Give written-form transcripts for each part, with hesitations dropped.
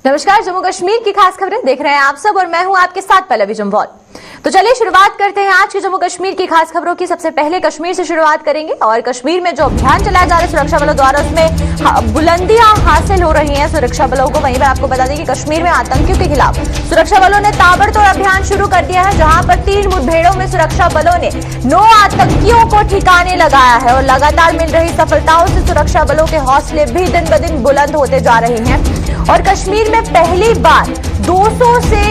नमस्कार, जम्मू कश्मीर की खास खबरें देख रहे हैं आप सब और मैं हूं आपके साथ पल्लवी जम्वाल। तो चलिए शुरुआत करते हैं आज की जम्मू कश्मीर की खास खबरों की। सबसे पहले कश्मीर से शुरुआत करेंगे और कश्मीर में जो अभियान चलाया जा रहा है सुरक्षा बलों द्वारा, उसमें बुलंदियां हासिल हो रही हैं सुरक्षा बलों को। वहीं पर आपको बता दें कि कश्मीर में आतंकियों के खिलाफ सुरक्षा बलों ने ताबड़तोड़ अभियान शुरू कर दिया है, जहां पर 3 मुठभेड़ों में सुरक्षा बलों ने 9 आतंकियों को ठिकाने लगाया है और लगातार मिल रही सफलताओं से सुरक्षा बलों के हौसले भी दिन ब दिन बुलंद होते जा रहे हैं और कश्मीर में पहली बार 200 से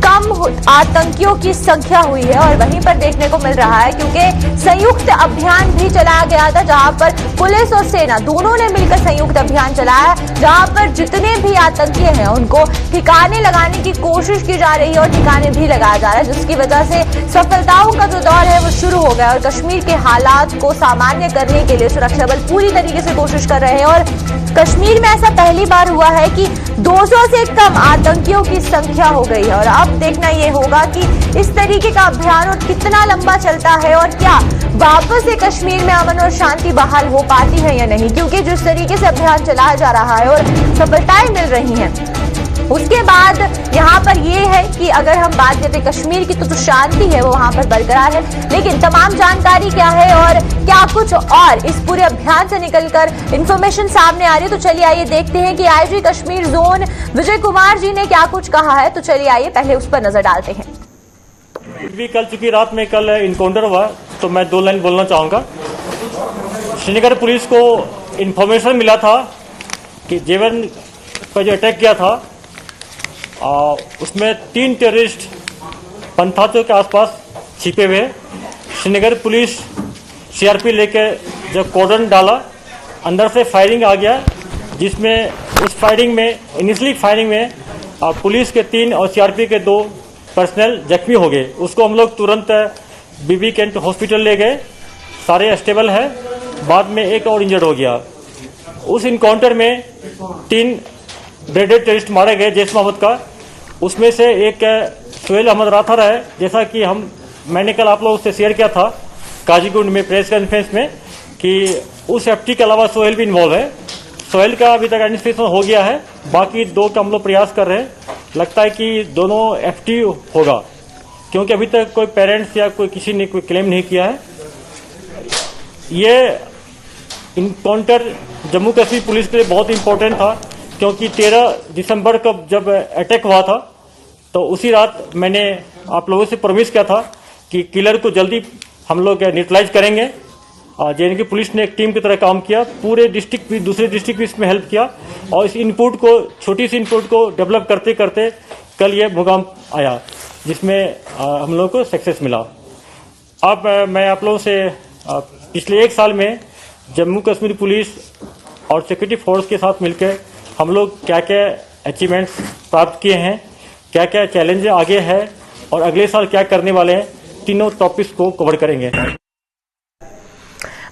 कम आतंकियों की संख्या हुई है। और वहीं पर देखने को मिल रहा है क्योंकि संयुक्त अभियान भी चलाया गया था, जहां पर पुलिस और सेना दोनों ने मिलकर संयुक्त अभियान चलाया, जहां पर जितने भी आतंकी हैं उनको ठिकाने लगाने की कोशिश की जा रही है और ठिकाने भी लगाया जा रहा है, जिसकी वजह से सफलताओं का जो दौर है वो शुरू हो गया और कश्मीर के हालात को सामान्य करने के लिए सुरक्षा बल पूरी तरीके से कोशिश कर रहे हैं। और कश्मीर में ऐसा पहली बार हुआ है कि 200 से कम आतंकियों की संख्या हो गई है और अब देखना ये होगा कि इस तरीके का अभियान और कितना लंबा चलता है और क्या वापस से कश्मीर में अमन और शांति बहाल हो पाती है या नहीं, क्योंकि जिस तरीके से अभियान चलाया जा रहा है और सफलताएं मिल रही हैं। उसके बाद यहाँ पर ये है कि अगर हम बात करते कश्मीर की तो शांति है वो वहाँ पर बरकरार है, लेकिन तमाम जानकारी क्या है और क्या कुछ और इस पूरे अभियान से निकलकर इंफॉर्मेशन सामने आ रही है, तो चलिए आइए देखते हैं कि आईजी कश्मीर जोन विजय कुमार जी ने क्या कुछ कहा है। तो चलिए आइए पहले उस पर नजर डालते हैं। भी कल चूंकि रात में कल इनकाउंटर हुआ तो मैं 2 लाइन बोलना चाहूँगा। श्रीनगर पुलिस को इन्फॉर्मेशन मिला था कि जेवन पर जो अटैक किया था उसमें 3 टेररिस्ट पंथाचों के आसपास छिपे हुए। श्रीनगर पुलिस सीआरपी लेके जब कॉर्डन डाला, अंदर से फायरिंग आ गया, जिसमें उस फायरिंग में इनिशियली फायरिंग में पुलिस के 3 और सीआरपी के 2 पर्सनल जख्मी हो गए। उसको हम लोग तुरंत बीबी कैंट हॉस्पिटल ले गए, सारे स्टेबल है। बाद में एक और इंजर्ड हो गया। उस इनकाउंटर में 3 ब्रेडेड टेररिस्ट मारे गए जैश मोहम्मद का। उसमें से एक सोहेल अहमद राथर है, जैसा कि मैंने कल आप लोगों से शेयर किया था काजीगुंड में प्रेस कॉन्फ्रेंस में कि उस एफटी के अलावा सोहेल भी इन्वॉल्व है। सोहेल का अभी तक आइडेंटिफिकेशन हो गया है, बाकी 2 का हम लोग प्रयास कर रहे हैं। लगता है कि दोनों एफटी होगा, क्योंकि अभी तक कोई पेरेंट्स या कोई किसी ने कोई क्लेम नहीं किया है। ये इनकाउंटर जम्मू कश्मीर पुलिस के लिए बहुत इंपॉर्टेंट था, क्योंकि 13 दिसंबर को जब अटैक हुआ था तो उसी रात मैंने आप लोगों से प्रॉमिस किया था कि किलर को जल्दी हम लोग न्यूट्रलाइज करेंगे। जेएनके पुलिस ने एक टीम की तरह काम किया, पूरे डिस्ट्रिक्ट भी दूसरे डिस्ट्रिक्ट भी इसमें हेल्प किया और इस इनपुट को छोटी सी इनपुट को डेवलप करते करते कल ये मुकाम आया, जिसमें हम लोगों को सक्सेस मिला। अब मैं आप लोगों से पिछले 1 साल में जम्मू कश्मीर पुलिस और सिक्योरिटी फोर्स के साथ मिलकर हम लोग क्या क्या अचीवमेंट्स प्राप्त किए हैं, क्या क्या चैलेंज आगे है और अगले साल क्या करने वाले हैं, तीनों टॉपिक्स को कवर करेंगे।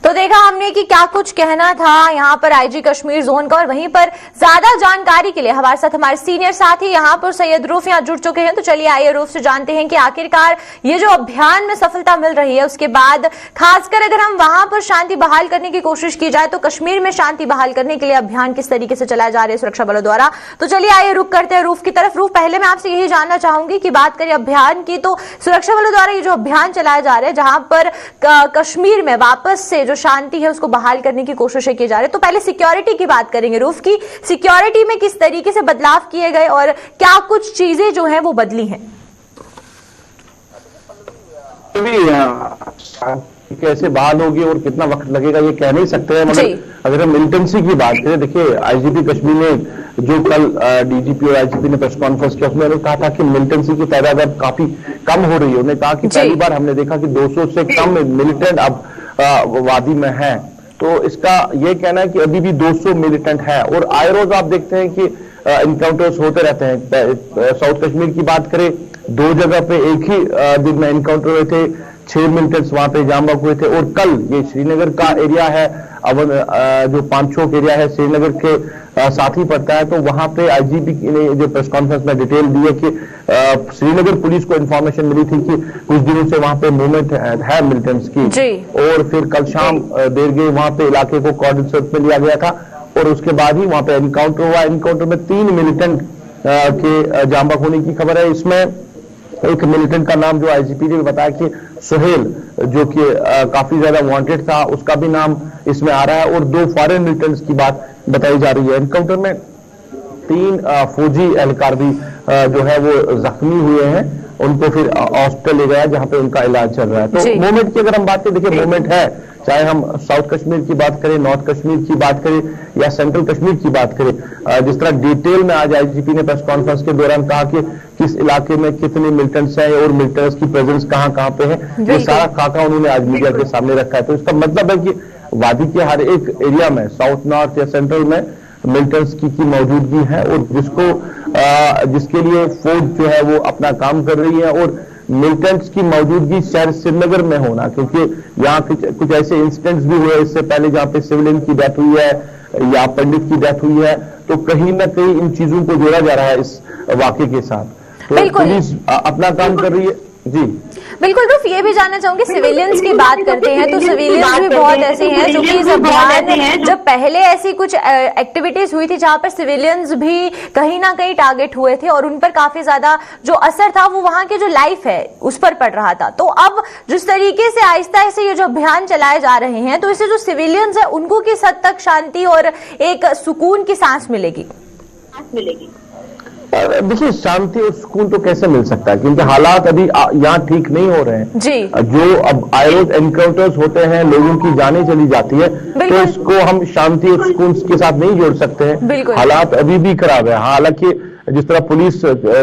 तो देखा हमने कि क्या कुछ कहना था यहाँ पर आईजी कश्मीर जोन का। और वहीं पर ज्यादा जानकारी के लिए हमारे साथ हमारे सीनियर साथी यहाँ पर सैयद रूफ यहाँ जुड़ चुके हैं। तो चलिए आइए रूफ से जानते हैं कि आखिरकार ये जो अभियान में सफलता मिल रही है उसके बाद खासकर अगर हम वहां पर शांति बहाल करने की कोशिश की जाए तो कश्मीर में शांति बहाल करने के लिए अभियान किस तरीके से चलाया जा रहा है सुरक्षा बलों द्वारा। तो चलिए आइए रुक करते हैं रूफ की तरफ। रूफ, पहले मैं आपसे यही जानना चाहूंगी कि बात करें अभियान की, तो सुरक्षा बलों द्वारा ये जो अभियान चलाया जा रहा है जहां पर कश्मीर में वापस से शांति है उसको बहाल करने की कोशिशें की जा रही है, तो पहले सिक्योरिटी की बात करेंगे। रूफ की सिक्योरिटी में किस तरीके से बदलाव किए गए और क्या कुछ चीजें जो हैं वो बदली हैं? कैसे बहाल होगी और कितना वक्त लगेगा ये कह नहीं सकते हैं, मगर अगर हम इंटेंसी की बात करें, देखिए आईजीपी कश्मीर ने जो कल डीजीपी और आईजीपी ने प्रेस कॉन्फ्रेंस किया उसमें कहा था कि मिलिटेंसी की तादाद अब काफी कम हो रही है। उन्होंने कहा कि पहली बार हमने देखा कि 200 से कम मिलिटेंट अब वादी में है, तो इसका यह कहना है कि अभी भी 200 मिलिटेंट है। और आए रोज आप देखते हैं कि इनकाउंटर्स होते रहते हैं। साउथ कश्मीर की बात करें, 2 जगह पे एक ही दिन में इनकाउंटर हुए थे, 6 मिलिटेंट्स वहां पे जाम हुए थे। और कल ये श्रीनगर का एरिया है, अवन जो पांचोक एरिया है श्रीनगर के साथ ही पड़ता है, तो वहां पे आईजीपी ने जो प्रेस कॉन्फ्रेंस में डिटेल दी है कि श्रीनगर पुलिस को इन्फॉर्मेशन मिली थी कि कुछ दिनों से वहां पे मूवमेंट है मिलिटेंट्स की, और फिर कल शाम देर गई वहां पे इलाके को कॉर्डन सर्च में लिया गया था और उसके बाद ही वहां पे एनकाउंटर हुआ। एनकाउंटर में 3 मिलिटेंट के जांबा होने की खबर है। इसमें एक मिलिटेंट का नाम जो आईजीपी ने बताया कि सुहेल, जो कि काफी ज्यादा वांटेड था, उसका भी नाम इसमें आ रहा है और 2 फॉरेन मिलिटेंट्स की बात बताई जा रही है। एनकाउंटर में 3 फौजी एहलकार भी जो है वो जख्मी हुए हैं, उनको फिर हॉस्पिटल ले गया जहां पे उनका इलाज चल रहा है। तो मूवमेंट की अगर हम बात करें, देखिए मूवमेंट है, चाहे हम साउथ कश्मीर की बात करें, नॉर्थ कश्मीर की बात करें या सेंट्रल कश्मीर की बात करें। जिस तरह डिटेल में आज आईजीपी ने प्रेस कॉन्फ्रेंस के दौरान कहा कि किस इलाके में कितने मिलिटेंट्स हैं और मिलिटेंट्स की प्रेजेंस कहां पे है, ये सारा खाका उन्होंने आज मीडिया के सामने रखा है। तो इसका मतलब है कि वादी के हर एक एरिया में, साउथ, नॉर्थ या सेंट्रल में मिलिटेंट्स की मौजूदगी है और जिसके लिए फौज जो है वो अपना काम कर रही है। और मिलिटेंट्स की मौजूदगी शहर श्रीनगर में होना, क्योंकि यहाँ कुछ ऐसे इंसिडेंट्स भी हुए इससे पहले जहाँ पे सिविलियन की डेथ हुई है या पंडित की डेथ हुई है, तो कहीं ना कहीं इन चीजों को जोड़ा जा रहा है इस वाकये के साथ। तो पुलिस अपना काम कर रही है। जी बिल्कुल रूफ, ये भी जानना चाहूंगी, सिविलियंस की बात करते हैं तो सिविलियंस भी बहुत ऐसे हैं जो कि इस अभियान, जब पहले ऐसी कुछ एक्टिविटीज हुई थी जहां पर सिविलियंस भी कहीं ना कहीं टारगेट हुए थे और उन पर काफी ज्यादा जो असर था वो वहां की जो लाइफ है उस पर पड़ रहा था। तो अब जिस तरीके से आहिस्ता आहिस्ता ये जो अभियान चलाए जा रहे हैं, तो इससे जो सिविलियंस है उनको किस हद तक शांति और एक सुकून की सांस मिलेगी? देखिए, शांति और सुकून तो कैसे मिल सकता है, क्योंकि हालात अभी यहाँ ठीक नहीं हो रहे हैं जी। जो अब आए रोज एनकाउंटर्स होते हैं, लोगों की जानें चली जाती है, तो इसको हम शांति और सुकून के साथ नहीं जोड़ सकते हैं। हालात अभी भी खराब है। हालांकि जिस तरह पुलिस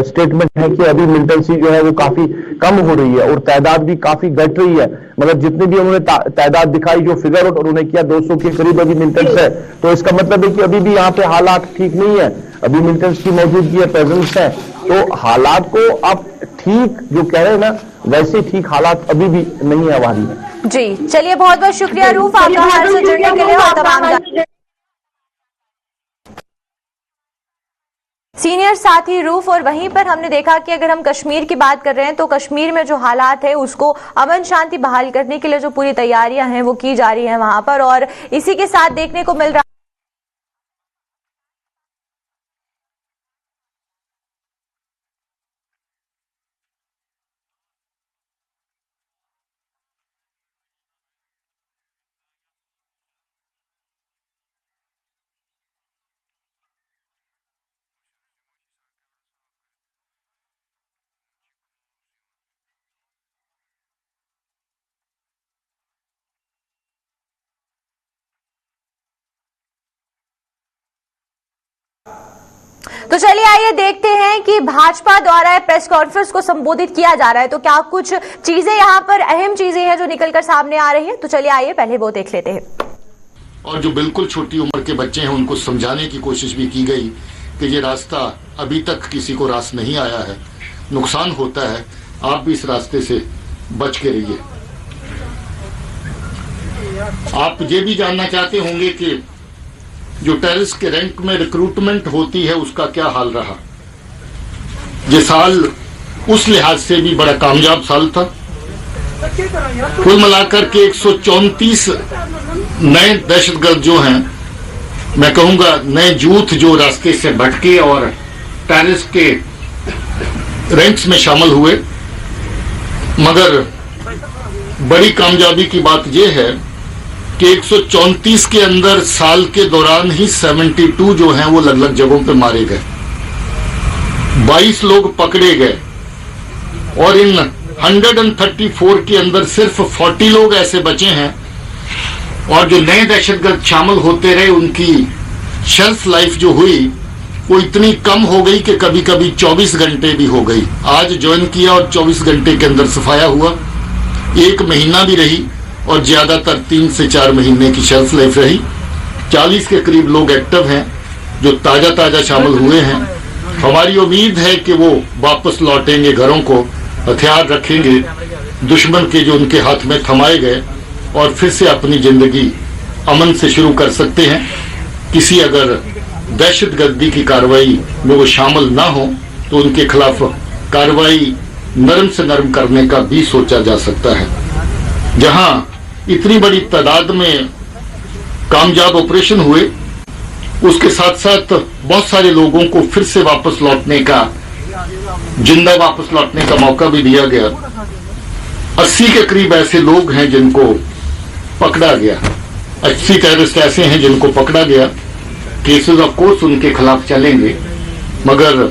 स्टेटमेंट है कि अभी मिलिटेंसी जो है वो काफी कम हो रही है और तादाद भी काफी घट रही है, मतलब जितनी भी उन्होंने तादाद दिखाई, जो फिगर आउट उन्होंने किया 200 के करीब अभी मिलिटेंट्स है, तो इसका मतलब है कि अभी भी यहाँ पे हालात ठीक नहीं है, अभी मिलिटेंट्स की मौजूदगी है, प्रेजेंस है। तो हालात को आप ठीक जो कह रहे हैं ना, वैसे ठीक हालात अभी भी नहीं है वादी में। जी चलिए, बहुत बहुत शुक्रिया रूफ आपका हमारे से जुड़ने के लिए और तमाम सीनियर साथी रूफ। और वहीं पर हमने देखा कि अगर हम कश्मीर की बात कर रहे हैं तो कश्मीर में जो हालात है उसको अमन शांति बहाल करने के लिए जो पूरी तैयारियां हैं वो की जा रही हैं वहां पर, और इसी के साथ देखने को मिल रहा तो चलिए आइए देखते हैं कि भाजपा द्वारा प्रेस कॉन्फ्रेंस को संबोधित किया जा रहा है तो क्या कुछ चीजें यहाँ पर अहम चीजें हैं जो निकलकर सामने आ रही हैं। तो चलिए आइए पहले वो देख लेते हैं। और जो बिल्कुल छोटी उम्र के बच्चे हैं उनको समझाने की कोशिश भी की गई कि ये रास्ता अभी तक किसी को रास नहीं आया है, नुकसान होता है, आप भी इस रास्ते से बच के रहिए। आप ये भी जानना चाहते होंगे कि जो टेररिस्ट के रैंक में रिक्रूटमेंट होती है उसका क्या हाल रहा। ये साल उस लिहाज से भी बड़ा कामयाब साल था। कुल मिलाकर के 134 नए दहशतगर्द जो हैं, मैं कहूंगा नए जूथ जो रास्ते से भटके और टेररिस्ट के रैंक्स में शामिल हुए। मगर बड़ी कामयाबी की बात यह है कि 134 के अंदर साल के दौरान ही 72 जो हैं वो अलग अलग जगहों पे मारे गए, 22 लोग पकड़े गए और इन 134 के अंदर सिर्फ 40 लोग ऐसे बचे हैं और जो नए दहशतगर्द शामिल होते रहे उनकी शेल्फ लाइफ जो हुई वो इतनी कम हो गई कि कभी कभी 24 घंटे भी हो गई। आज ज्वाइन किया और 24 घंटे के अंदर सफाया हुआ, 1 महीना भी रही और ज्यादातर 3 से 4 महीने की शेल्फ लाइफ रही। 40 के करीब लोग एक्टिव हैं जो ताजा ताजा शामिल हुए हैं। हमारी उम्मीद है कि वो वापस लौटेंगे घरों को, हथियार रखेंगे दुश्मन के जो उनके हाथ में थमाए गए और फिर से अपनी जिंदगी अमन से शुरू कर सकते हैं। किसी अगर दहशतगर्दी की कार्रवाई में वो शामिल ना हो तो उनके खिलाफ कार्रवाई नरम से नरम करने का भी सोचा जा सकता है। जहां इतनी बड़ी तादाद में कामयाब ऑपरेशन हुए उसके साथ साथ बहुत सारे लोगों को फिर से वापस लौटने का, जिंदा वापस लौटने का मौका भी दिया गया। 80 के करीब ऐसे लोग हैं जिनको पकड़ा गया, 80 टेररिस्ट ऐसे हैं जिनको पकड़ा गया। केसेस ऑफ कोर्स उनके खिलाफ चलेंगे, मगर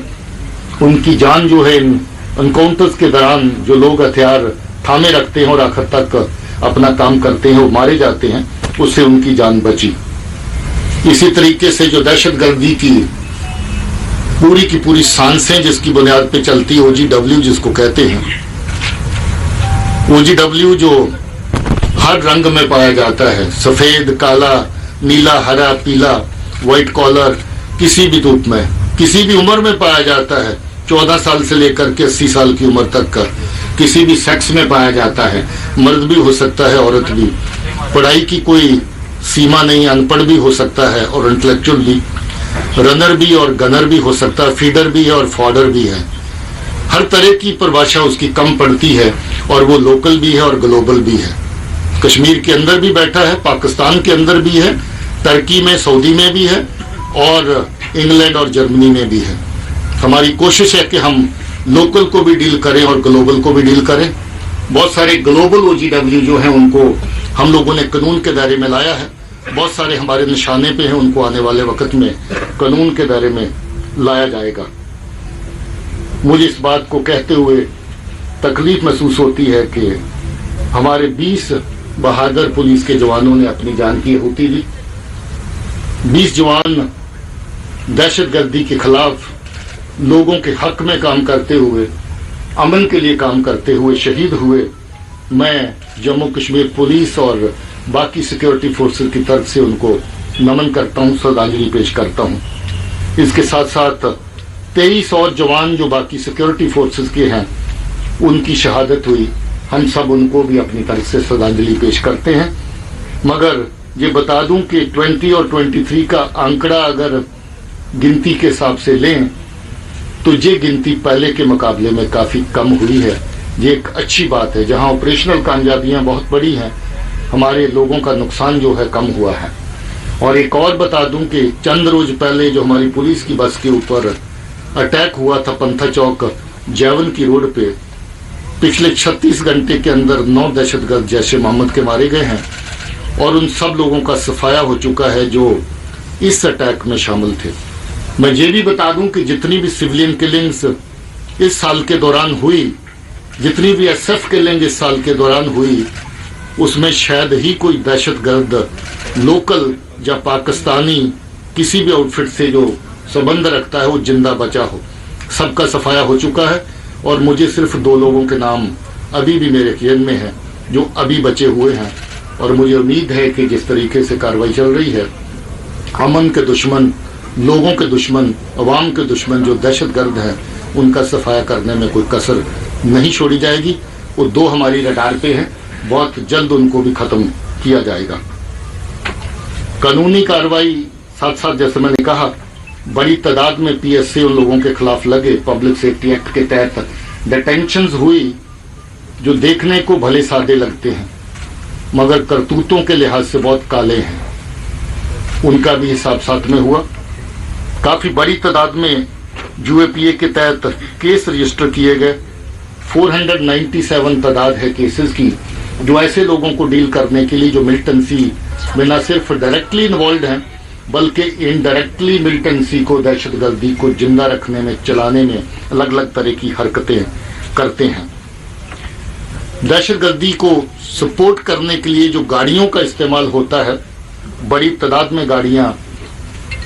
उनकी जान जो है एनकाउंटर्स के दौरान जो लोग हथियार थामे रखते हैं और आखिर तक अपना काम करते हैं, वो मारे जाते हैं, उससे उनकी जान बची। इसी तरीके से जो दहशतगर्दी की पूरी सांसें जिसकी बुनियाद पे चलती है, OGW जिसको कहते हैं, OGW जो हर रंग में पाया जाता है, सफेद, काला, नीला, हरा, पीला, व्हाइट कॉलर, किसी भी रूप में, किसी भी उम्र में पाया जाता है, 14 साल से लेकर के 80 साल की उम्र तक का, किसी भी सेक्स में पाया जाता है, मर्द भी हो सकता है, औरत भी। पढ़ाई की कोई सीमा नहीं, अनपढ़ भी हो सकता है और इंटेलेक्चुअल भी, रनर भी और गनर भी हो सकता है, फीडर भी है और फॉर्डर भी है। हर तरह की परिभाषा उसकी कम पड़ती है और वो लोकल भी है और ग्लोबल भी है। कश्मीर के अंदर भी बैठा है, पाकिस्तान के अंदर भी है, टर्की में, सऊदी में भी है और इंग्लैंड और जर्मनी में भी है। हमारी कोशिश है कि हम लोकल को भी डील करें और ग्लोबल को भी डील करें। बहुत सारे ग्लोबल OGW जो हैं उनको हम लोगों ने कानून के दायरे में लाया है, बहुत सारे हमारे निशाने पे हैं, उनको आने वाले वक्त में कानून के दायरे में लाया जाएगा। मुझे इस बात को कहते हुए तकलीफ महसूस होती है कि हमारे 20 बहादुर पुलिस के जवानों ने अपनी जान की आहुति दी। 20 जवान दहशतगर्दी के खिलाफ लोगों के हक में काम करते हुए, अमन के लिए काम करते हुए शहीद हुए। मैं जम्मू कश्मीर पुलिस और बाकी सिक्योरिटी फोर्सेस की तरफ से उनको नमन करता हूं, श्रद्धांजलि पेश करता हूं। इसके साथ साथ 23 और जवान जो बाकी सिक्योरिटी फोर्सेस के हैं, उनकी शहादत हुई, हम सब उनको भी अपनी तरफ से श्रद्धांजलि पेश करते हैं। मगर ये बता दूं कि 20 और 23 का आंकड़ा अगर गिनती के हिसाब से लें तो ये गिनती पहले के मुकाबले में काफी कम हुई है। ये एक अच्छी बात है। जहां ऑपरेशनल कामयाबियां बहुत बड़ी हैं, हमारे लोगों का नुकसान जो है कम हुआ है। और एक और बता दूं कि चंद रोज पहले जो हमारी पुलिस की बस के ऊपर अटैक हुआ था पंथा चौक जैवन की रोड पे, पिछले 36 घंटे के अंदर 9 दहशतगर्द जैश ए मोहम्मद के मारे गए हैं और उन सब लोगों का सफाया हो चुका है जो इस अटैक में शामिल थे। मैं ये भी बता दूं कि जितनी भी सिविलियन किलिंग्स इस साल के दौरान हुई, जितनी भी SF किलिंग इस साल के दौरान हुई, उसमें शायद ही कोई दहशतगर्द लोकल या पाकिस्तानी किसी भी आउटफिट से जो संबंध रखता है वो जिंदा बचा हो। सबका सफाया हो चुका है और मुझे सिर्फ 2 लोगों के नाम अभी भी मेरे ख्याल में हैं जो अभी बचे हुए हैं। और मुझे उम्मीद है कि जिस तरीके से कार्रवाई चल रही है, अमन के दुश्मन, लोगों के दुश्मन, अवाम के दुश्मन जो दहशतगर्द हैं, उनका सफाया करने में कोई कसर नहीं छोड़ी जाएगी। वो 2 हमारी रडार पे हैं, बहुत जल्द उनको भी खत्म किया जाएगा। कानूनी कार्रवाई साथ साथ जैसे मैंने कहा, बड़ी तादाद में PSA उन लोगों के खिलाफ लगे। पब्लिक सेफ्टी एक्ट के तहत डिटेंशंस हुई जो देखने को भले सादे लगते हैं मगर करतूतों के लिहाज से बहुत काले हैं, उनका भी हिसाब साथ में हुआ। काफी बड़ी तादाद में UAPA के तहत केस रजिस्टर किए गए। 497 तादाद है केसेस की, जो ऐसे लोगों को डील करने के लिए जो मिलिटेंसी में न सिर्फ डायरेक्टली इन्वॉल्व हैं बल्कि इनडायरेक्टली मिलिटेंसी को, दहशतगर्दी को जिंदा रखने में, चलाने में अलग अलग तरह की हरकतें करते हैं। दहशतगर्दी को सपोर्ट करने के लिए जो गाड़ियों का इस्तेमाल होता है, बड़ी तादाद में गाड़ियां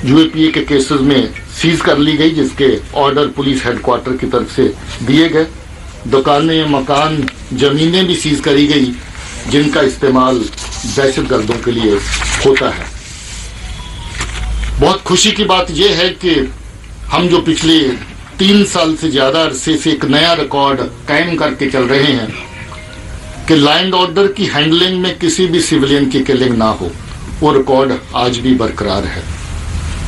UAPA के केसेस में सीज कर ली गई, जिसके ऑर्डर पुलिस हेडक्वार्टर की तरफ से दिए गए। दुकानें, मकान, जमीनें भी सीज करी गई जिनका इस्तेमाल दहशतगर्दों के लिए होता है। बहुत खुशी की बात यह है कि हम जो पिछले 3 साल से ज्यादा अरसे से एक नया रिकॉर्ड कायम करके चल रहे हैं कि लॉ एंड ऑर्डर की हैंडलिंग में किसी भी सिविलियन की किलिंग ना हो, वो रिकॉर्ड आज भी बरकरार है।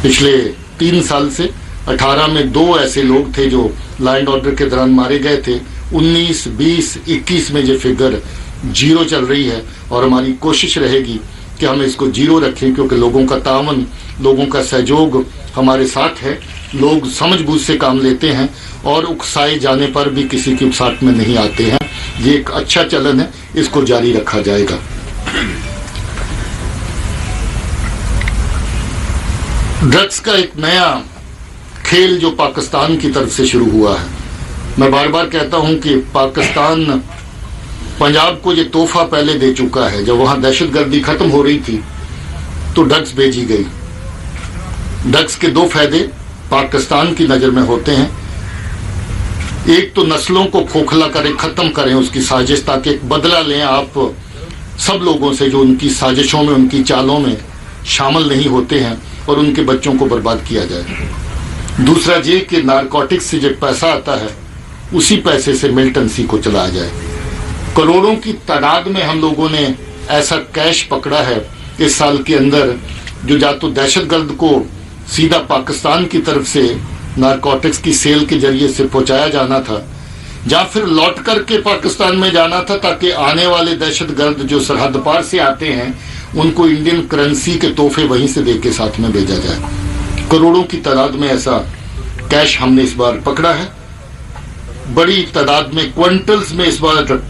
पिछले 3 साल से 18 में 2 ऐसे लोग थे जो लॉ एंड ऑर्डर के दौरान मारे गए थे। 19, 20, 21 में ये फिगर 0 चल रही है और हमारी कोशिश रहेगी कि हम इसको जीरो रखें, क्योंकि लोगों का तावन, लोगों का सहयोग हमारे साथ है। लोग समझबूझ से काम लेते हैं और उकसाए जाने पर भी किसी की उकसाहट में नहीं आते हैं। ये एक अच्छा चलन है, इसको जारी रखा जाएगा। ड्रग्स का एक नया खेल जो पाकिस्तान की तरफ से शुरू हुआ है। मैं बार बार कहता हूं कि पाकिस्तान पंजाब को ये तोहफा पहले दे चुका है। जब वहां दहशतगर्दी खत्म हो रही थी तो ड्रग्स भेजी गई। ड्रग्स के दो फायदे पाकिस्तान की नजर में होते हैं। एक तो नस्लों को खोखला करें, खत्म करें उसकी साजिश, ताकि एक बदला लें आप सब लोगों से जो उनकी साजिशों में, उनकी चालों में शामिल नहीं होते हैं, और उनके बच्चों को बर्बाद किया जाए। दूसरा ये कि नारकोटिक्स से जो पैसा आता है उसी पैसे से मिलिटेंसी को चलाया जाए। करोड़ों की तादाद में हम लोगों ने ऐसा कैश पकड़ा है इस साल के अंदर, जो या तो दहशतगर्द को सीधा पाकिस्तान की तरफ से नारकोटिक्स की सेल के जरिए से पहुंचाया जाना था, या फिर लौट करके पाकिस्तान में जाना था, ताकि आने वाले दहशतगर्द जो सरहद पार से आते हैं उनको इंडियन करेंसी के तोहफे वहीं से देके साथ में भेजा जाए। करोड़ों की तादाद में ऐसा कैश हमने इस बार पकड़ा है। बड़ी तादाद में, क्विंटल्स में इस बार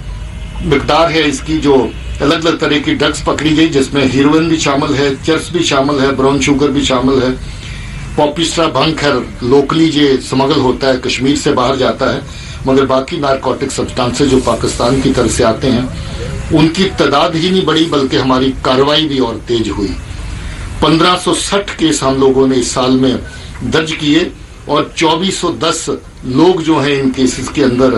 मिकदार है इसकी, जो अलग अलग तरह की ड्रग्स पकड़ी गई, जिसमें हीरोइन भी शामिल है, चर्स भी शामिल है, ब्राउन शुगर भी शामिल है, पॉपिस्ट्रा भंग है। लोकली ये स्मगल होता है, कश्मीर से बाहर जाता है, मगर बाकी नारकोटिक सब्सटेंसेस जो पाकिस्तान की तरफ से आते हैं उनकी तादाद ही नहीं बढ़ी, बल्कि हमारी कार्रवाई भी और तेज हुई। 1560 केस हम लोगों ने इस साल में दर्ज किए, और 2410 लोग जो हैं इन केसेस के अंदर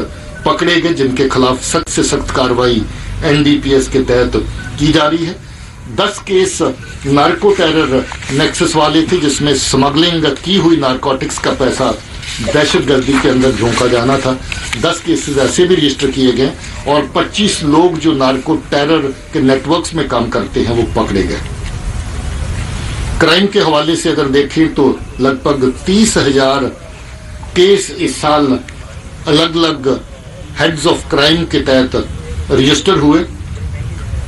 पकड़े गए, जिनके खिलाफ सख्त से सख्त कार्रवाई एनडीपीएस के तहत की जा रही है। 10 केस नार्को टेरर नेक्सस वाले थे, जिसमें स्मगलिंग की हुई नारकोटिक्स का पैसा दहशतगर्दी के अंदर झोंका जाना था। 10 केसेस ऐसे भी रजिस्टर किए गए, और 25 लोग जो नार्को टेरर के नेटवर्क्स में काम करते हैं वो पकड़े गए। क्राइम के हवाले से अगर देखें तो लगभग 30,000 केस इस साल अलग अलग हेड्स ऑफ क्राइम के तहत रजिस्टर हुए,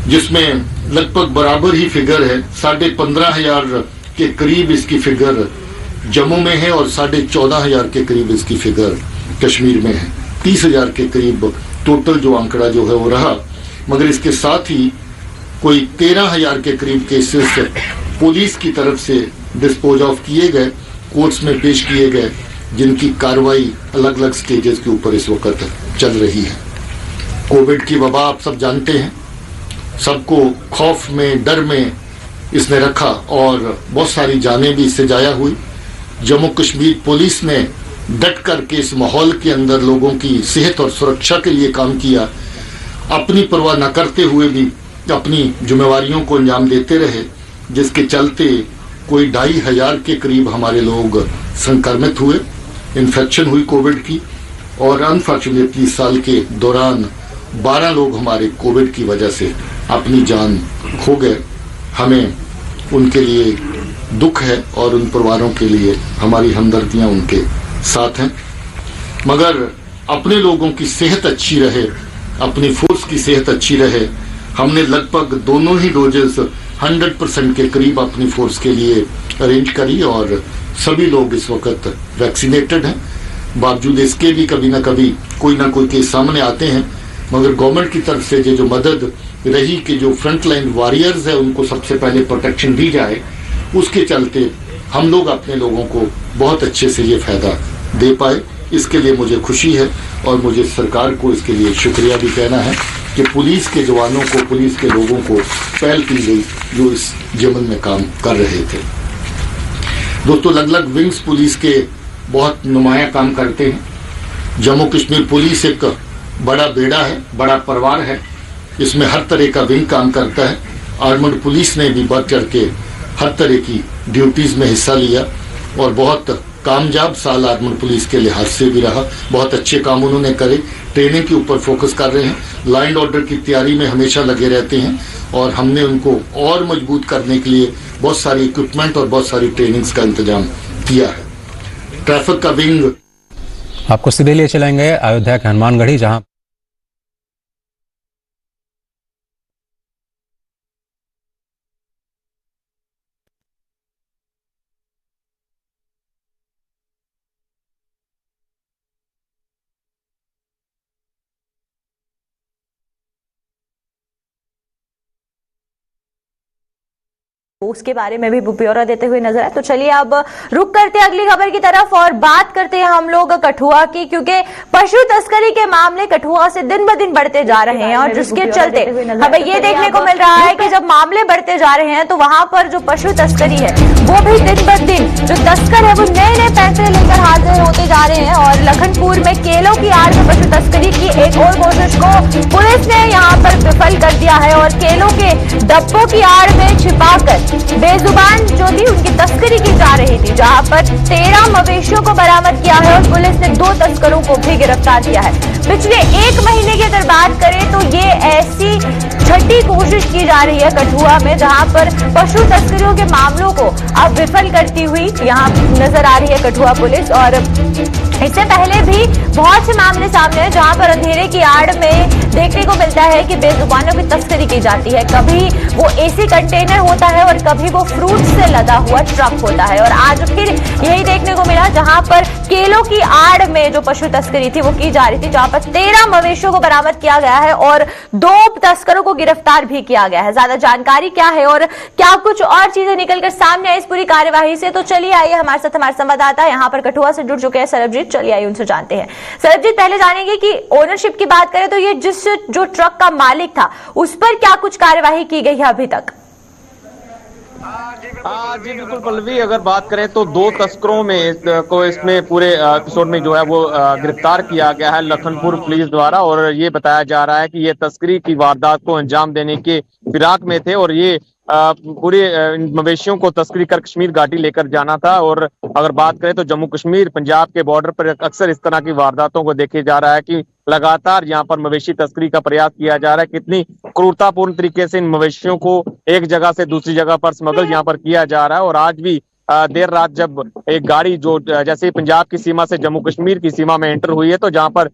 जिसमें लगभग बराबर ही फिगर है। 15,500 के करीब इसकी फिगर जम्मू में है, और 14,500 के करीब इसकी फिगर कश्मीर में है। 30,000 के करीब टोटल जो आंकड़ा जो है वो रहा। मगर इसके साथ ही कोई 13,000 के करीब केसेस पुलिस की तरफ से डिस्पोज ऑफ किए गए, कोर्ट्स में पेश किए गए, जिनकी कार्रवाई अलग अलग स्टेजेस के ऊपर इस वक्त चल रही है। कोविड की वबा आप सब जानते हैं, सबको खौफ में, डर में इसने रखा, और बहुत सारी जानें भी इससे जाया हुई। जम्मू कश्मीर पुलिस ने डट करके इस माहौल के अंदर लोगों की सेहत और सुरक्षा के लिए काम किया, अपनी परवाह न करते हुए भी अपनी जिम्मेवारियों को अंजाम देते रहे, जिसके चलते कोई 2,500 के करीब हमारे लोग संक्रमित हुए, इन्फेक्शन हुई कोविड की, और अनफॉर्चुनेटली साल के दौरान 12 लोग हमारे कोविड की वजह से अपनी जान खो गए। हमें उनके लिए दुख है, और उन परिवारों के लिए हमारी हमदर्दियां उनके साथ हैं। मगर अपने लोगों की सेहत अच्छी रहे, अपनी फोर्स की सेहत अच्छी रहे, हमने लगभग दोनों ही डोजेस 100% के करीब अपनी फोर्स के लिए अरेंज करी, और सभी लोग इस वक्त वैक्सीनेटेड हैं। बावजूद इसके भी कभी ना कभी कोई ना कोई केस सामने आते हैं, मगर गवर्नमेंट की तरफ से जो मदद रही कि जो फ्रंट लाइन वॉरियर्स है उनको सबसे पहले प्रोटेक्शन दी जाए, उसके चलते हम लोग अपने लोगों को बहुत अच्छे से ये फायदा दे पाए। इसके लिए मुझे खुशी है, और मुझे सरकार को इसके लिए शुक्रिया भी कहना है कि पुलिस के जवानों को, पुलिस के लोगों को पहल की गई जो इस जमन में काम कर रहे थे। दोस्तों, अलग अलग विंग्स पुलिस के बहुत नुमाया काम करते हैं। जम्मू कश्मीर पुलिस एक बड़ा बेड़ा है, बड़ा परिवार है, इसमें हर तरह का विंग काम करता है। आर्मड पुलिस ने भी बढ़ चढ़ के हर तरह की ड्यूटीज में हिस्सा लिया, और बहुत कामयाब साल आर्मड पुलिस के लिहाज से भी रहा। बहुत अच्छे काम उन्होंने करे, ट्रेनिंग के ऊपर फोकस कर रहे हैं, लॉ एंड ऑर्डर की तैयारी में हमेशा लगे रहते हैं, और हमने उनको और मजबूत करने के लिए बहुत सारी इक्विपमेंट और बहुत सारी ट्रेनिंग्स का इंतजाम किया है। ट्रैफिक का विंग आपको सीधे लिए चलेंगे अयोध्या के हनुमानगढ़ी, जहां उसके बारे में भी ब्यौरा देते हुए नजर आए। तो चलिए अब रुक करते हैं अगली खबर की तरफ और बात करते हैं हम लोग कठुआ की, क्योंकि पशु तस्करी के मामले कठुआ से दिन ब दिन बढ़ते जा रहे हैं और जिसके चलते हमें ये देखने को मिल रहा है कि जब मामले बढ़ते जा रहे हैं तो वहां पर जो पशु तस्करी है वो भी दिन ब दिन जो तस्कर है वो नए नए पैसे लेकर हाजिर होते जा रहे हैं। और लखनपुर में केलों की आड़ में पशु तस्करी की एक और कोशिश को पुलिस ने यहाँ पर विफल कर दिया है और केलों के डब्बों की आड़ में छिपाकर बेजुबान जो थी उनकी तस्करी की जा रही थी, जहां पर 13 मवेशियों को बरामद किया है और पुलिस ने 2 तस्करों को भी गिरफ्तार किया है। पिछले 1 महीने की अगर बात करें तो ये ऐसी छठी कोशिश की जा रही है कठुआ में, जहां पर पशु तस्करियों के मामलों को अब विफल करती हुई यहाँ नजर आ रही है कठुआ पुलिस। और इससे पहले भी बहुत से मामले सामने हैं जहां पर अंधेरे की आड़ में देखने को मिलता है कि बेजुबानों की तस्करी की जाती है। कभी वो एसी कंटेनर होता है और कभी वो फ्रूट से लदा हुआ ट्रक होता है। और आज फिर यही देखने को मिला जहां पर केलों की आड़ में जो पशु तस्करी थी वो की जा रही थी, जहां पर 13 मवेशियों को बरामद किया गया है और 2 तस्करों को गिरफ्तार भी किया गया है। ज्यादा जानकारी क्या है और क्या कुछ और चीजें निकलकर सामने आई इस पूरी कार्यवाही से, तो चलिए आइए हमारे साथ हमारे संवाददाता यहाँ पर कठुआ से जुड़ चुके हैं सरबजीत। चलिए आइए उनसे जानते हैं। सरबजीत, पहले जानेंगे कि ओनरशिप की बात करें तो ये जो ट्रक का मालिक था उस पर क्या कुछ कार्यवाही की गई है अभी तक? जी बिल्कुल पल्लवी, अगर बात करें तो 2 तस्करों में को इसमें पूरे एपिसोड में जो है वो गिरफ्तार किया गया है लखनपुर पुलिस द्वारा। और ये बताया जा रहा है कि ये तस्करी की वारदात को अंजाम देने के फिराक में थे और ये पूरे मवेशियों को तस्करी कर कश्मीर घाटी लेकर जाना था। और अगर बात करें तो जम्मू कश्मीर पंजाब के बॉर्डर पर अक्सर इस तरह की वारदातों को देखे जा रहा है कि लगातार यहाँ पर मवेशी तस्करी का प्रयास किया जा रहा है। कितनी क्रूरतापूर्ण तरीके से इन मवेशियों को एक जगह से दूसरी जगह पर स्मगल यहाँ पर किया जा रहा है। और आज भी देर रात जब एक गाड़ी जो जैसे पंजाब की सीमा से जम्मू कश्मीर की सीमा में एंटर हुई है तो जहां पर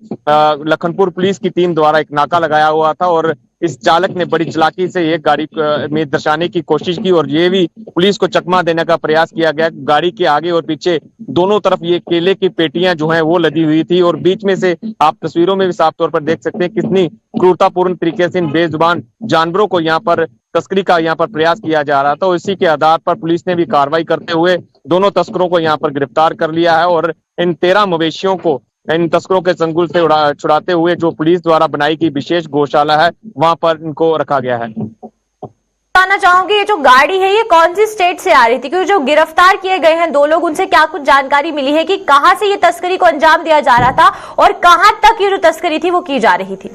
लखनपुर पुलिस की टीम द्वारा एक नाका लगाया हुआ था और इस चालक ने बड़ी चालाकी से ये गाड़ी में दर्शाने की कोशिश की और ये भी पुलिस को चकमा देने का प्रयास किया गया। गाड़ी के आगे और पीछे दोनों तरफ ये केले की पेटियां जो हैं वो लदी हुई थी और बीच में से आप तस्वीरों में भी साफ तौर पर देख सकते हैं कितनी क्रूरतापूर्ण तरीके से इन बेजुबान जानवरों को यहाँ पर तस्करी का यहाँ पर प्रयास किया जा रहा था। इसी के आधार पर पुलिस ने भी कार्रवाई करते हुए दोनों तस्करों को यहाँ पर गिरफ्तार कर लिया है और इन 13 मवेशियों को इन तस्करों के चंगुल से छुड़ाते हुए जो पुलिस द्वारा बनाई गई विशेष गौशाला है वहां पर इनको रखा गया है। जानना चाहूंगी ये जो गाड़ी है ये कौन सी स्टेट से आ रही थी, क्योंकि जो गिरफ्तार किए गए हैं 2 लोग उनसे क्या कुछ जानकारी मिली है कि कहां से ये तस्करी को अंजाम दिया जा रहा था और कहां तक ये जो तस्करी थी वो की जा रही थी?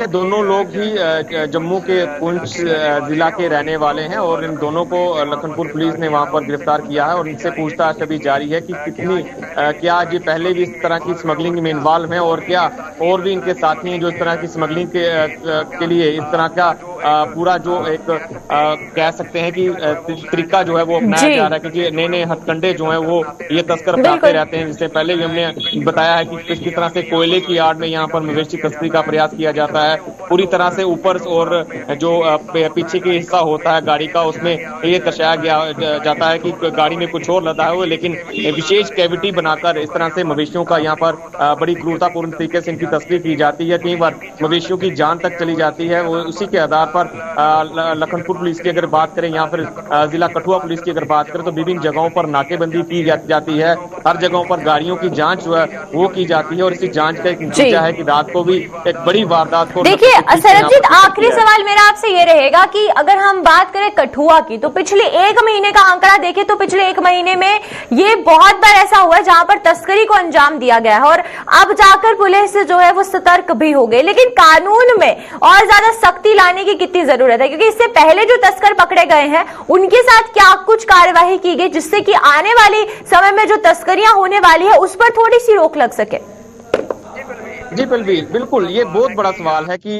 दोनों लोग ही जम्मू के पुंछ जिला के रहने वाले हैं और इन दोनों को लखनपुर पुलिस ने वहां पर गिरफ्तार किया है और इनसे पूछताछ अभी जारी है कि कितनी क्या ये पहले भी इस तरह की स्मगलिंग में इन्वॉल्व हैं और क्या और भी इनके साथी हैं जो इस तरह की स्मगलिंग के लिए इस तरह का पूरा जो एक कह सकते हैं कि तरीका जो है वो अपनाया जा रहा है, क्योंकि नए नए हथकंडे जो है वो ये तस्कर अपनाते रहते हैं। जिससे पहले भी हमने बताया है कि किस तरह से कोयले की आड़ में यहाँ पर मवेशी तस्करी का प्रयास किया जाता है। पूरी तरह से ऊपर और जो पीछे की हिस्सा होता है गाड़ी का उसमें ये दर्शाया गया जाता है कि गाड़ी में कुछ और लदा है, लेकिन विशेष कैविटी बनाकर इस तरह से मवेशियों का यहाँ पर बड़ी क्रूरतापूर्ण तरीके से इनकी तस्करी की जाती है। कई बार मवेशियों की जान तक चली जाती है। वो उसी के आधार पर लखनपुर पुलिस की अगर बात करें, यहाँ पर जिला कठुआ पुलिस की अगर बात करें तो विभिन्न जगहों पर नाकेबंदी की जाती है। हर जगहों पर गाड़ियों की जांच जो है वो की जाती है और इसी जांच का एक नतीजा है कि रात को भी एक बड़ी वारदात को। देखिए सरबजीत, आखिरी सवाल मेरा आपसे ये रहेगा कि अगर हम बात करें कठुआ की तो पिछले 1 महीने का आंकड़ा देखें तो पिछले 1 महीने में ये बहुत बार ऐसा हुआ है जहां पर तस्करी को अंजाम दिया गया है और अब जाकर पुलिस जो है वो सतर्क भी हो गई। लेकिन कानून में और ज्यादा सख्ती लाने की कितनी जरूरत है, क्योंकि इससे पहले जो तस्कर पकड़े गए हैं उनके साथ क्या कुछ कार्यवाही की गई जिससे कि आने वाले समय में जो तस्करियां होने वाली है उस पर थोड़ी सी रोक लग सके? जी बिल्कुल, ये बहुत बड़ा सवाल है कि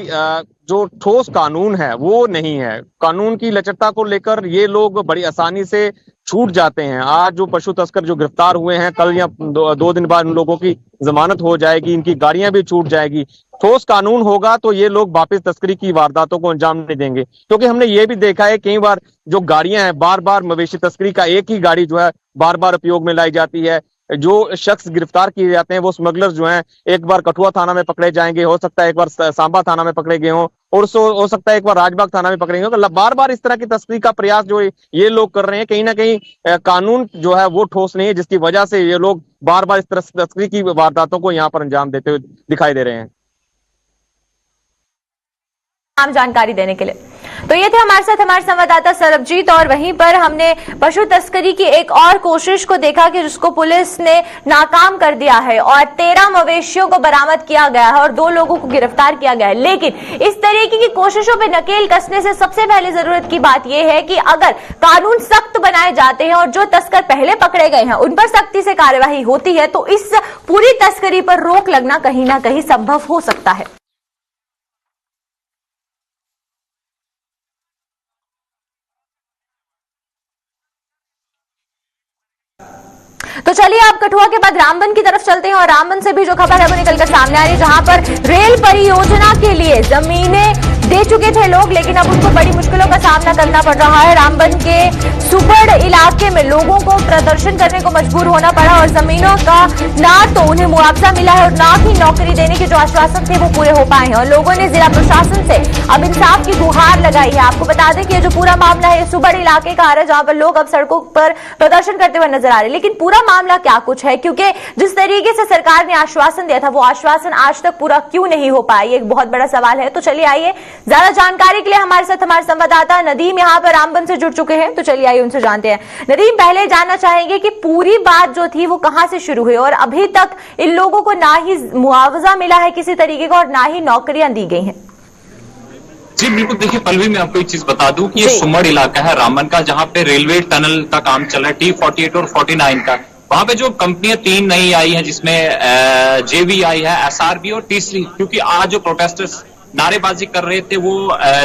जो ठोस कानून है वो नहीं है। कानून की लचकता को लेकर ये लोग बड़ी आसानी से छूट जाते हैं। आज जो पशु तस्कर जो गिरफ्तार हुए हैं, कल या 2 दिन बाद उन लोगों की जमानत हो जाएगी, इनकी गाड़ियां भी छूट जाएगी। ठोस कानून होगा तो ये लोग वापस तस्करी की वारदातों को अंजाम नहीं देंगे, क्योंकि हमने ये भी देखा है कई बार जो गाड़ियां हैं बार बार मवेशी तस्करी का एक ही गाड़ी जो है बार बार उपयोग में लाई जाती है। जो शख्स गिरफ्तार किए जाते हैं वो स्मगलर जो हैं, एक बार कठुआ थाना में पकड़े जाएंगे, हो सकता है एक बार सांबा थाना में पकड़े गए हों, और हो सकता है एक बार राजबाग थाना में पकड़ेंगे। तो बार बार इस तरह की तस्करी का प्रयास जो ये लोग कर रहे हैं, कहीं ना कहीं कानून जो है वो ठोस नहीं है, जिसकी वजह से ये लोग बार बार इस तरह तस्करी की वारदातों को यहाँ पर अंजाम देते हुए दिखाई दे रहे हैं। आम जानकारी देने के लिए तो ये थे हमारे साथ हमारे संवाददाता सरबजीत, और वहीं पर हमने पशु तस्करी की एक और कोशिश को देखा कि जिसको पुलिस ने नाकाम कर दिया है और 13 मवेशियों को बरामद किया गया है और 2 लोगों को गिरफ्तार किया गया है। लेकिन इस तरीके की कोशिशों पे नकेल कसने से सबसे पहले जरूरत की बात यह है कि अगर कानून सख्त बनाए जाते हैं और जो तस्कर पहले पकड़े गए हैं उन पर सख्ती से कार्यवाही होती है तो इस पूरी तस्करी पर रोक लगना कहीं ना कहीं संभव हो सकता है। तो चलिए आप कठुआ के बाद रामबन की तरफ चलते हैं और रामबन से भी जो खबर है वो निकलकर सामने आ रही है, जहां पर रेल परियोजना के लिए जमीनें दे चुके थे लोग, लेकिन अब उनको बड़ी मुश्किलों का सामना करना पड़ रहा है। रामबन के सुबड़ इलाके में लोगों को प्रदर्शन करने को मजबूर होना पड़ा और जमीनों का ना तो उन्हें मुआवजा मिला है और ना ही नौकरी देने के जो आश्वासन थे वो पूरे हो पाए हैं और लोगों ने जिला प्रशासन से अब इंसाफ की गुहार लगाई है। आपको बता दें कि ये जो पूरा मामला है सुबड़ इलाके का आ रहा है, जहां पर लोग अब सड़कों पर प्रदर्शन करते हुए नजर आ रहे हैं। लेकिन पूरा मामला क्या कुछ है, क्योंकि जिस तरीके से सरकार ने आश्वासन दिया था वो आश्वासन आज तक पूरा क्यों नहीं हो पाया, ये एक बहुत बड़ा सवाल है। तो चलिए आइए, ज्यादा जानकारी के लिए हमारे साथ हमारे संवाददाता नदीम यहां पर रामबन से जुड़ चुके हैं, तो चलिए आइए उनसे जानते हैं। नदीम, पहले जानना चाहेंगे कि पूरी बात जो थी वो कहां से शुरू हुई और अभी तक इन लोगों को ना ही मुआवजा मिला है किसी तरीके का और ना ही नौकरियां दी गई हैं। जी बिल्कुल, देखिए पल्लवी, मैं आपको एक चीज बता दूं कि ये सुमड़ इलाका है रामबन का, जहां पे रेलवे टनल का काम चल रहा है T48 और 49 का। वहां पे जो कंपनियां 3 नई आई हैं, जिसमें JVI है, SRB और तीसरी, क्योंकि आज जो प्रोटेस्टर्स नारेबाजी कर रहे थे वो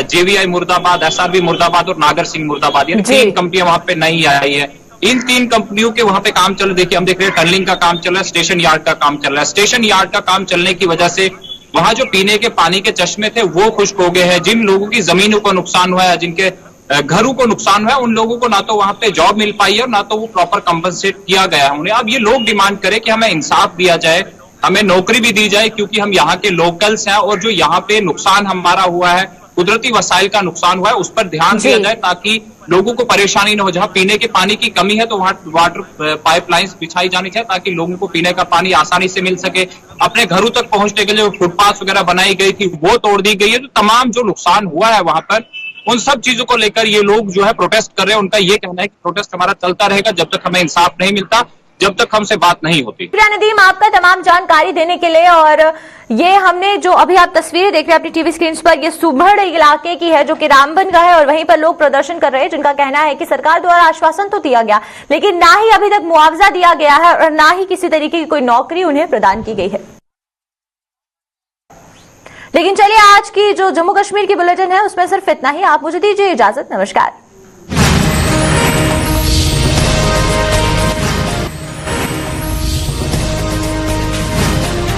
JVI मुर्दाबाद, SRB मुर्दाबाद और नागर सिंह मुर्दाबाद, ये 3 कंपनियां वहां पे नई आई है। इन 3 कंपनियों के वहां पे काम चल रहा है। देखिए हम देख रहे हैं टनलिंग का काम चल रहा है, स्टेशन यार्ड का काम चल रहा है। स्टेशन यार्ड का काम चलने की वजह से वहां जो पीने के पानी के चश्मे थे वो खुश्क हो गए हैं। जिन लोगों की जमीनों को नुकसान हुआ है, जिनके घरों को नुकसान हुआ है, उन लोगों को ना तो वहां पे जॉब मिल पाई है और ना तो वो प्रॉपर कंपनसेट किया गया है उन्हें। अब ये लोग डिमांड करें कि हमें इंसाफ दिया जाए, हमें नौकरी भी दी जाए, क्योंकि हम यहाँ के लोकल्स हैं और जो यहाँ पे नुकसान हमारा हुआ है, कुदरती वसाइल का नुकसान हुआ है, उस पर ध्यान दिया जाए ताकि लोगों को परेशानी न हो। जहां पीने के पानी की कमी है तो वहां वाटर पाइपलाइंस बिछाई जानी चाहिए ताकि लोगों को पीने का पानी आसानी से मिल सके। अपने घरों तक पहुंचने के लिए फुटपाथ वगैरह बनाई गई थी वो तोड़ दी गई है। तो तमाम जो नुकसान हुआ है वहां पर, उन सब चीजों को लेकर ये लोग जो है प्रोटेस्ट कर रहे हैं। उनका ये कहना है कि प्रोटेस्ट हमारा चलता रहेगा जब तक हमें इंसाफ नहीं मिलता, जब तक हमसे बात नहीं होती। नदीम, आपका तमाम जानकारी देने के लिए। और ये हमने जो अभी आप तस्वीरें देख रहे हैं अपनी टीवी स्क्रीन पर, ये सुबड़ इलाके की है जो कि रामबन का है और वहीं पर लोग प्रदर्शन कर रहे हैं, जिनका कहना है कि सरकार द्वारा आश्वासन तो दिया गया लेकिन ना ही अभी तक मुआवजा दिया गया है और ना ही किसी तरीके की कोई नौकरी उन्हें प्रदान की गई है। लेकिन चलिए, आज की जो जम्मू कश्मीर की बुलेटिन है उसमें सिर्फ इतना ही। आप मुझे दीजिए इजाजत। नमस्कार।